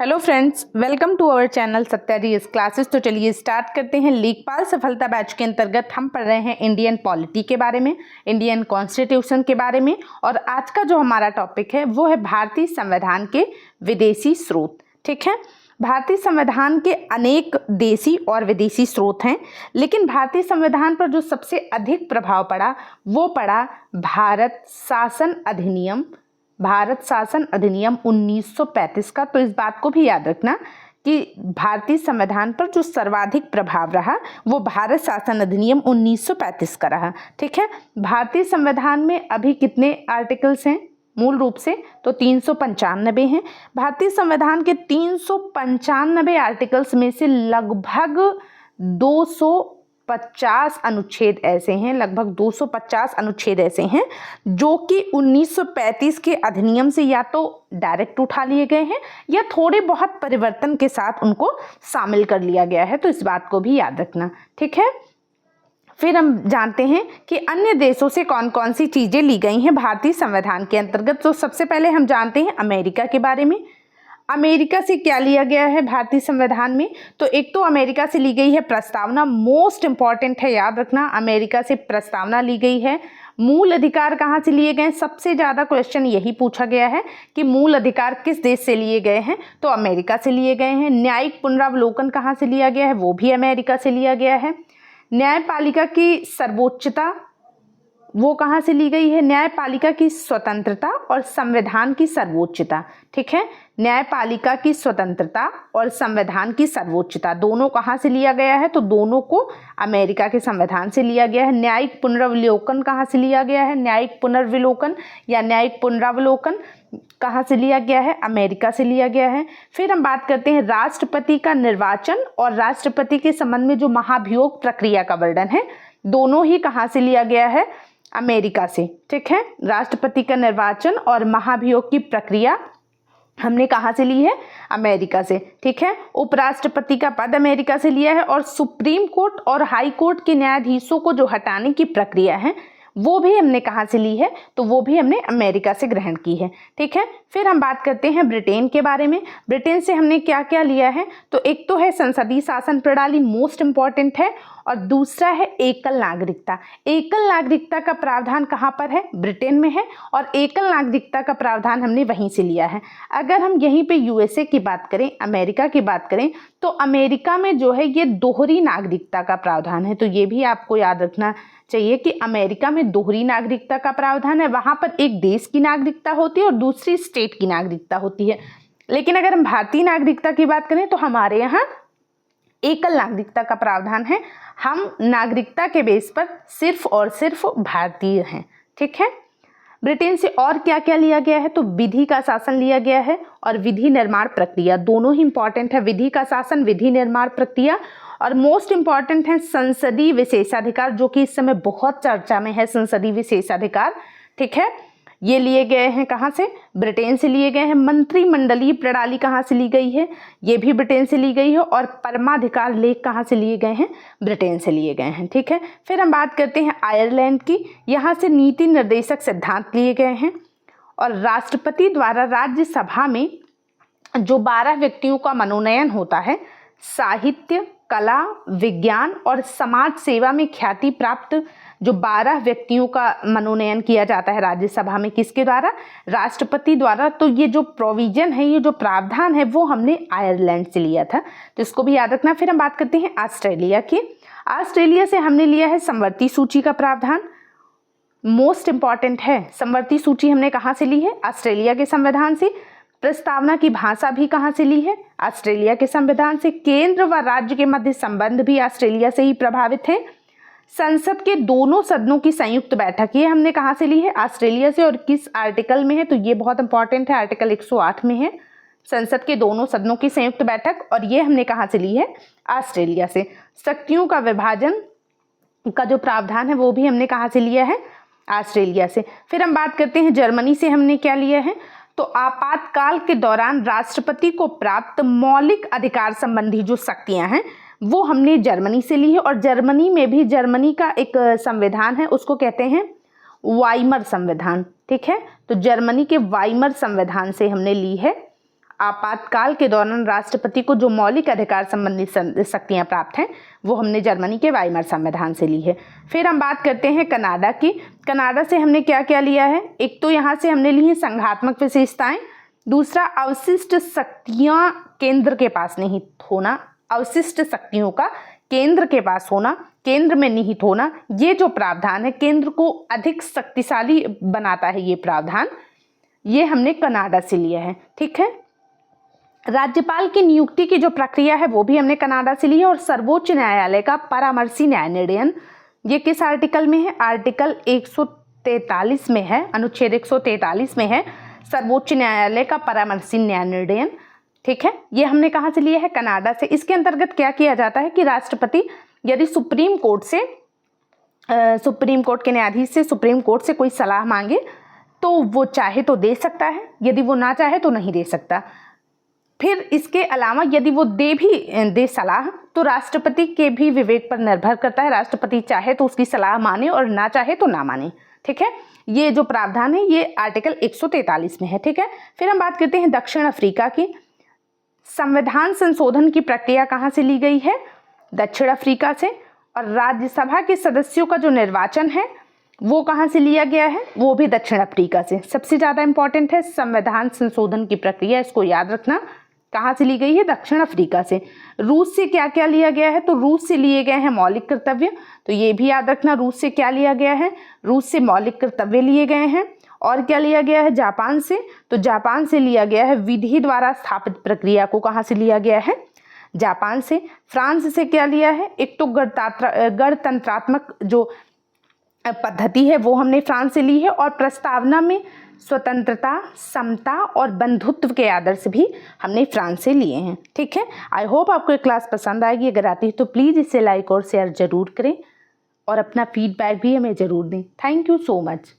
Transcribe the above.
Hello friends, welcome to our channel Satya GS classes. तो चलिए start करते हैं। लेखपाल सफलता बैच के अंतर्गत हम पढ़ रहे हैं इंडियन पॉलिटी के बारे में, इंडियन कॉन्स्टिट्यूशन के बारे में। और आज का जो हमारा टॉपिक है वो है भारतीय संविधान के विदेशी स्रोत। ठीक है, भारतीय संविधान के अनेक देशी और विदेशी स्रोत हैं, लेकिन भारतीय संविधान पर जो सबसे अधिक प्रभाव पड़ा वो पड़ा भारत शासन अधिनियम 1935 का। तो इस बात को भी याद रखना कि भारतीय संविधान पर जो सर्वाधिक प्रभाव रहा वो भारत शासन अधिनियम 1935 का रहा। ठीक है, भारतीय संविधान में अभी कितने आर्टिकल्स हैं मूल रूप से? तो 395 हैं। भारतीय संविधान के 395 आर्टिकल्स में से लगभग 250 अनुच्छेद ऐसे हैं, जो कि 1935 के अधिनियम से या तो डायरेक्ट उठा लिए गए हैं या थोड़े बहुत परिवर्तन के साथ उनको शामिल कर लिया गया है। तो इस बात को भी याद रखना। ठीक है, फिर हम जानते हैं कि अन्य देशों से कौन कौन सी चीज़ें ली गई हैं भारतीय संविधान के अंतर्गत। तो सबसे पहले हम जानते हैं अमेरिका के बारे में। अमेरिका से क्या लिया गया है भारतीय संविधान में? तो एक तो अमेरिका से ली गई है प्रस्तावना, मोस्ट इंपॉर्टेंट है, याद रखना। अमेरिका से प्रस्तावना ली गई है। मूल अधिकार कहाँ से लिए गए? सबसे ज़्यादा क्वेश्चन यही पूछा गया है कि मूल अधिकार किस देश से लिए गए हैं, तो अमेरिका से लिए गए हैं। न्यायिक पुनरावलोकन कहाँ से लिया गया है? वो भी अमेरिका से लिया गया है। न्यायपालिका की सर्वोच्चता वो कहाँ से ली गई है? न्यायपालिका की स्वतंत्रता और संविधान की सर्वोच्चता। ठीक है, न्यायपालिका की स्वतंत्रता और संविधान की सर्वोच्चता दोनों कहाँ से लिया गया है? तो दोनों को अमेरिका के संविधान से लिया गया है। न्यायिक पुनरावलोकन कहाँ से लिया गया है? न्यायिक पुनर्विलोकन या न्यायिक पुनरावलोकन कहाँ से लिया गया है? अमेरिका से लिया गया है। फिर हम बात करते हैं राष्ट्रपति का निर्वाचन और राष्ट्रपति के संबंध में जो महाभियोग प्रक्रिया का वर्णन है, दोनों ही कहाँ से लिया गया है? अमेरिका से। ठीक है, राष्ट्रपति का निर्वाचन और महाभियोग की प्रक्रिया हमने कहाँ से ली है? अमेरिका से। ठीक है, उपराष्ट्रपति का पद अमेरिका से लिया है और सुप्रीम कोर्ट और हाई कोर्ट के न्यायाधीशों को जो हटाने की प्रक्रिया है वो भी हमने कहाँ से ली है? तो वो भी हमने अमेरिका से ग्रहण की है। ठीक है, फिर हम बात करते हैं ब्रिटेन के बारे में। ब्रिटेन से हमने क्या क्या लिया है? तो एक तो है संसदीय शासन प्रणाली, मोस्ट इंपॉर्टेंट है, और दूसरा है एकल नागरिकता। एकल नागरिकता का प्रावधान कहाँ पर है? ब्रिटेन में है, और एकल नागरिकता का प्रावधान हमने वहीं से लिया है। अगर हम यहीं पे यूएसए की बात करें, अमेरिका की बात करें, तो अमेरिका में जो है ये दोहरी नागरिकता का प्रावधान है। तो ये भी आपको याद रखना चाहिए कि अमेरिका में दोहरी नागरिकता का प्रावधान है। वहाँ पर एक देश की नागरिकता होती है और दूसरी स्टेट की नागरिकता होती है। लेकिन अगर हम भारतीय नागरिकता की बात करें तो हमारे यहाँ एकल नागरिकता का प्रावधान है। हम नागरिकता के बेस पर सिर्फ और सिर्फ भारतीय हैं। ठीक है, ब्रिटेन से और क्या क्या लिया गया है? तो विधि का शासन लिया गया है और विधि निर्माण प्रक्रिया, दोनों ही इंपॉर्टेंट है। विधि का शासन, विधि निर्माण प्रक्रिया, और मोस्ट इंपॉर्टेंट है संसदीय विशेषाधिकार, जो कि इस समय बहुत चर्चा में है, संसदीय विशेषाधिकार। ठीक है, ये लिए गए हैं कहाँ से? ब्रिटेन से लिए गए हैं। मंत्रिमंडलीय प्रणाली कहाँ से ली गई है? ये भी ब्रिटेन से ली गई है। और परमाधिकार लेख कहाँ से लिए गए हैं? ब्रिटेन से लिए गए हैं। ठीक है, फिर हम बात करते हैं आयरलैंड की। यहाँ से नीति निर्देशक सिद्धांत लिए गए हैं, और राष्ट्रपति द्वारा राज्यसभा में जो 12 व्यक्तियों का मनोनयन होता है, साहित्य, कला, विज्ञान और समाज सेवा में ख्याति प्राप्त जो 12 व्यक्तियों का मनोनयन किया जाता है राज्यसभा में, किसके द्वारा? राष्ट्रपति द्वारा। तो ये जो प्रोविजन है, ये जो प्रावधान है, वो हमने आयरलैंड से लिया था, तो इसको भी याद रखना। फिर हम बात करते हैं ऑस्ट्रेलिया की। ऑस्ट्रेलिया से हमने लिया है संवर्ती सूची का प्रावधान, मोस्ट इंपॉर्टेंट है। संवर्ती सूची हमने कहाँ से ली है? ऑस्ट्रेलिया के संविधान से। प्रस्तावना की भाषा भी कहाँ से ली है? ऑस्ट्रेलिया के संविधान से। केंद्र व राज्य के मध्य संबंध भी ऑस्ट्रेलिया से ही प्रभावित है। संसद के दोनों सदनों की संयुक्त बैठक, ये हमने कहाँ से ली है? ऑस्ट्रेलिया से। और किस आर्टिकल में है? तो ये बहुत इंपॉर्टेंट है, आर्टिकल 108 में है, संसद के दोनों सदनों की संयुक्त बैठक, और ये हमने कहाँ से ली है? ऑस्ट्रेलिया से। शक्तियों का विभाजन का जो प्रावधान है वो भी हमने कहाँ से लिया है? ऑस्ट्रेलिया से। फिर हम बात करते हैं जर्मनी से हमने क्या लिया है? तो आपातकाल के दौरान राष्ट्रपति को प्राप्त मौलिक अधिकार संबंधी जो शक्तियां हैं वो हमने जर्मनी से ली है। और जर्मनी में भी जर्मनी का एक संविधान है, उसको कहते हैं वाइमर संविधान। ठीक है, तो जर्मनी के वाइमर संविधान से हमने ली है आपातकाल के दौरान राष्ट्रपति को जो मौलिक अधिकार संबंधी शक्तियां प्राप्त हैं वो हमने जर्मनी के वाइमर संविधान से ली है। फिर हम बात करते हैं कनाडा की। कनाडा से हमने क्या क्या लिया है, एक तो यहाँ से हमने ली है संघात्मक विशेषताएं, दूसरा अवशिष्ट शक्तियां केंद्र के पास निहित होना, अवशिष्ट शक्तियों का केंद्र के पास होना, केंद्र में निहित होना, ये जो प्रावधान है केंद्र को अधिक शक्तिशाली बनाता है ये प्रावधान, ये हमने कनाडा से लिया है। ठीक है, राज्यपाल की नियुक्ति की जो प्रक्रिया है वो भी हमने कनाडा से ली है। और सर्वोच्च न्यायालय का परामर्शी न्याय निर्णय ये किस आर्टिकल में है, आर्टिकल 143 में है, अनुच्छेद 143 में है सर्वोच्च न्यायालय का परामर्शी न्याय निर्णय। ठीक है, ये हमने कहाँ से लिया है, कनाडा से। इसके अंतर्गत क्या किया जाता है कि राष्ट्रपति यदि सुप्रीम कोर्ट के न्यायाधीश से सुप्रीम कोर्ट से कोई सलाह मांगे तो वो चाहे तो दे सकता है, यदि वो ना चाहे तो नहीं दे सकता। फिर इसके अलावा यदि वो दे सलाह तो राष्ट्रपति के भी विवेक पर निर्भर करता है, राष्ट्रपति चाहे तो उसकी सलाह माने और ना चाहे तो ना माने। ठीक है, ये जो प्रावधान है ये आर्टिकल 143 में है। ठीक है, फिर हम बात करते हैं दक्षिण अफ्रीका की। संविधान संशोधन की प्रक्रिया कहाँ से ली गई है, दक्षिण अफ्रीका से। और राज्यसभा के सदस्यों का जो निर्वाचन है वो कहाँ से लिया गया है, वो भी दक्षिण अफ्रीका से। सबसे ज़्यादा इंपॉर्टेंट है संविधान संशोधन की प्रक्रिया, इसको याद रखना, कहाँ से ली गई है, दक्षिण अफ्रीका से। रूस से क्या क्या लिया गया है, तो रूस से लिए गए हैं मौलिक कर्तव्य, तो ये भी याद रखना रूस से क्या लिया गया है, रूस से मौलिक कर्तव्य लिए गए हैं। और क्या लिया गया है जापान से, तो जापान से लिया गया है विधि द्वारा स्थापित प्रक्रिया को कहाँ से लिया गया है, जापान से। फ्रांस से क्या लिया है, एक तो गणतंत्रात्मक जो पद्धति है वो हमने फ्रांस से ली है। और प्रस्तावना में स्वतंत्रता, समता और बंधुत्व के आदर्श भी हमने फ्रांस से लिए हैं। ठीक है, आई होप आपको ये क्लास पसंद आएगी। अगर आती है तो प्लीज़ इसे लाइक और शेयर ज़रूर करें और अपना फीडबैक भी हमें ज़रूर दें। Thank you so much.